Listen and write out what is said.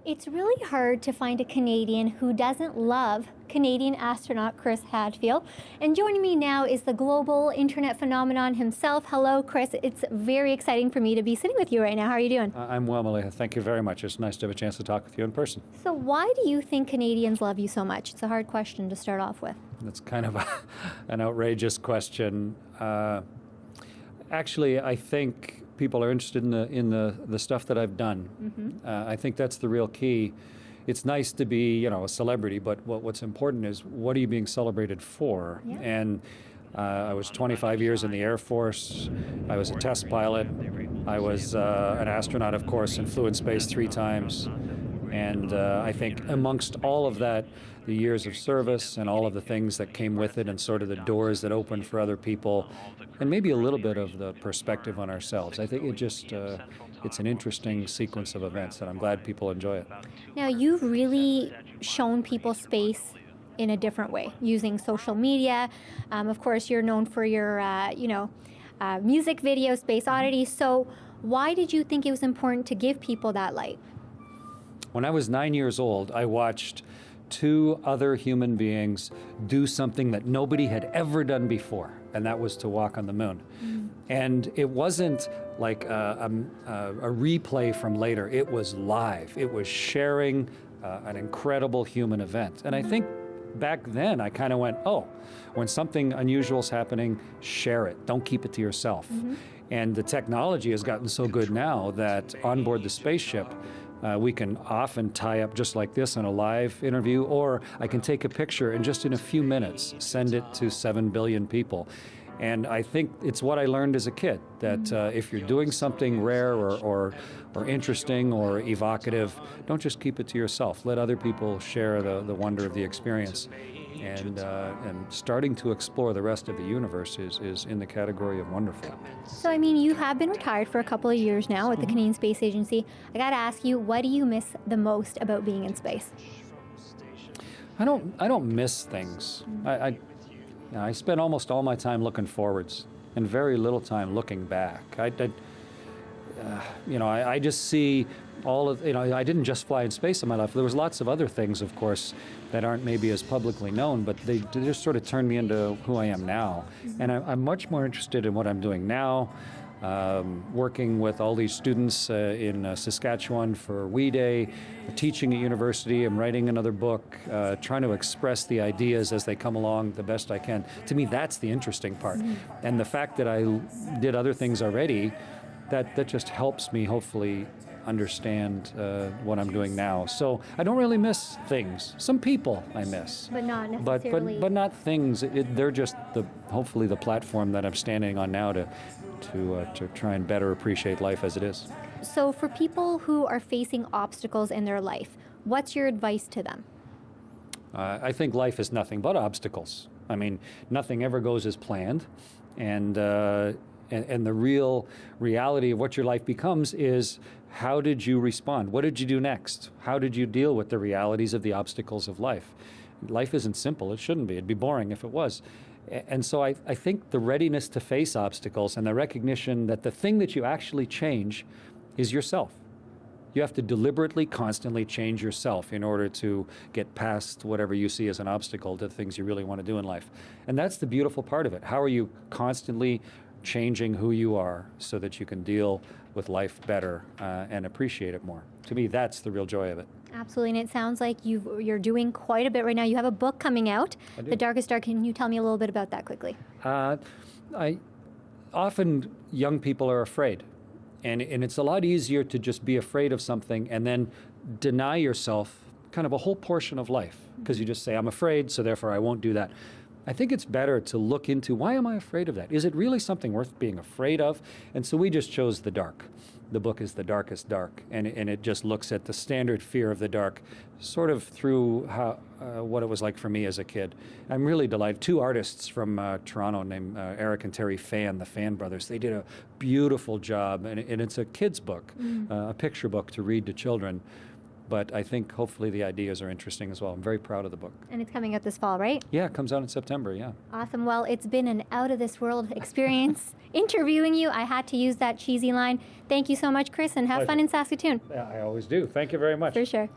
It's really hard to find a Canadian who doesn't love Canadian astronaut Chris Hadfield. And joining me now is the global internet phenomenon himself. Hello, Chris. It's very exciting for me to be sitting with you right now. How are you doing? I'm well, Malia. Thank you very much. It's nice to have a chance to talk with you in person. So why do you think Canadians love you so much? It's a hard question to start off with. That's kind of an outrageous question. Actually, I think people are interested in the stuff that I've done. Mm-hmm. I think that's the real key. It's nice to be, a celebrity, but what's important is what are you being celebrated for? Yeah. And I was 25 years in the Air Force. I was a test pilot. I was an astronaut, of course, and flew in space 3 times. And I think amongst all of that, the years of service and all of the things that came with it and sort of the doors that opened for other people, and maybe a little bit of the perspective on ourselves. I think it's an interesting sequence of events, and I'm glad people enjoy it. Now, you've really shown people space in a different way, using social media. Of course, you're known for your, music videos, Space Oddities. So why did you think it was important to give people that light? When I was 9 years old, I watched 2 other human beings do something that nobody had ever done before, and that was to walk on the moon. Mm. And it wasn't like a replay from later. It was live. It was sharing an incredible human event. And I think back then I kind of went, oh, when something unusual is happening, share it. Don't keep it to yourself. Mm-hmm. And the technology has gotten so good now that on board the spaceship, we can often tie up just like this in a live interview, or I can take a picture and just in a few minutes send it to 7 billion people. And I think it's what I learned as a kid, that if you're doing something rare or interesting or evocative, don't just keep it to yourself. Let other people share the wonder of the experience. And starting to explore the rest of the universe is in the category of wonderful. So, you have been retired for a couple of years now with the Canadian Space Agency. I got to ask you, what do you miss the most about being in space? I don't miss things. I spend almost all my time looking forwards and very little time looking back. I just see all of, I didn't just fly in space in my life. There was lots of other things, of course, that aren't maybe as publicly known, but they just sort of turned me into who I am now. Mm-hmm. And I'm much more interested in what I'm doing now, working with all these students in Saskatchewan for WE Day, teaching at university. I'm writing another book, trying to express the ideas as they come along the best I can. To me, that's the interesting part. Mm-hmm. And the fact that I did other things already, that just helps me hopefully understand what I'm doing now. So I don't really miss things. Some people I miss. But not necessarily. But not things. They're just hopefully the platform that I'm standing on now to try and better appreciate life as it is. So for people who are facing obstacles in their life, what's your advice to them? I think life is nothing but obstacles. Nothing ever goes as planned. And the real reality of what your life becomes is, how did you respond? What did you do next? How did you deal with the realities of the obstacles of life? Life isn't simple. It shouldn't be. It'd be boring if it was. And so I think the readiness to face obstacles and the recognition that the thing that you actually change is yourself. You have to deliberately, constantly change yourself in order to get past whatever you see as an obstacle to the things you really want to do in life. And that's the beautiful part of it. How are you constantly changing who you are so that you can deal with life better and appreciate it more? To me, that's the real joy of it. Absolutely, and it sounds like you're doing quite a bit right now. You have a book coming out, The Darkest Dark. Can you tell me a little bit about that quickly? Often young people are afraid, and it's a lot easier to just be afraid of something and then deny yourself kind of a whole portion of life, because you just say, I'm afraid, so therefore I won't do that. I think it's better to look into, why am I afraid of that? Is it really something worth being afraid of? And so we just chose the dark. The book is The Darkest Dark, and it just looks at the standard fear of the dark, sort of through what it was like for me as a kid. I'm really delighted. 2 artists from Toronto named Eric and Terry Fan, the Fan brothers, they did a beautiful job, and it's a kid's book, a picture book to read to children. but I think hopefully the ideas are interesting as well. I'm very proud of the book. And it's coming out this fall, right? Yeah, it comes out in September, yeah. Awesome. Well, it's been an out-of-this-world experience interviewing you. I had to use that cheesy line. Thank you so much, Chris, and have fun in Saskatoon. Yeah, I always do. Thank you very much. For sure.